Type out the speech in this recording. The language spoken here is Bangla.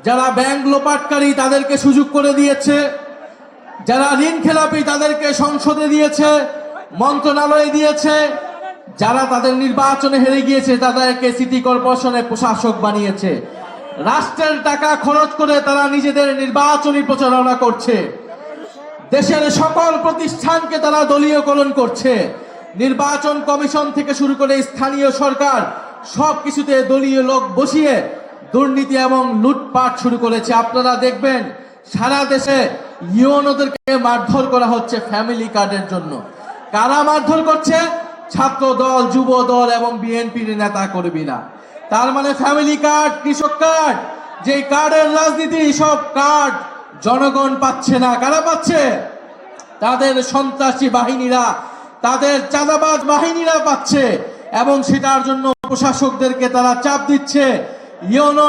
যারা ব্যাংক লোপাটকারী তাদেরকে সুযোগ করে দিয়েছে, যারা ঋণ খেলাপি তাদেরকে সংসদে দিয়েছে, মন্ত্রণালয়ে দিয়েছে, যারা তাদের নির্বাচনে হেরে গিয়েছে তাদেরকে সিটি কর্পোরেশনের প্রশাসক বানিয়েছে। রাষ্ট্রের টাকা খরচ করে তারা নিজেদের নির্বাচনী প্রচারণা করছে। দেশের সকল প্রতিষ্ঠানকে তারা দলীয়করণ করছে। নির্বাচন কমিশন থেকে শুরু করে স্থানীয় সরকার সবকিছুতে দলীয় লোক বসিয়ে দুর্নীতি এবং লুটপাট শুরু করেছে। আপনারা দেখবেন সারা দেশে ইউনোদেরকে মারধর করা হচ্ছে ফ্যামিলি কার্ডের জন্য। কারা মারধর করছে? ছাত্র দল, যুব দল এবং বিএনপির নেতা কর্মীরা। তার মানে ফ্যামিলি কার্ড, কৃষক কার্ড, যে কার্ডের রাজনীতি, সব কার্ড জনগণ পাচ্ছে না। কারা পাচ্ছে? তাদের সন্ত্রাসী বাহিনীরা, তাদের চাঁদাবাজ বাহিনীরা পাচ্ছে, এবং সেটার জন্য প্রশাসকদেরকে তারা চাপ দিচ্ছে। ইউনো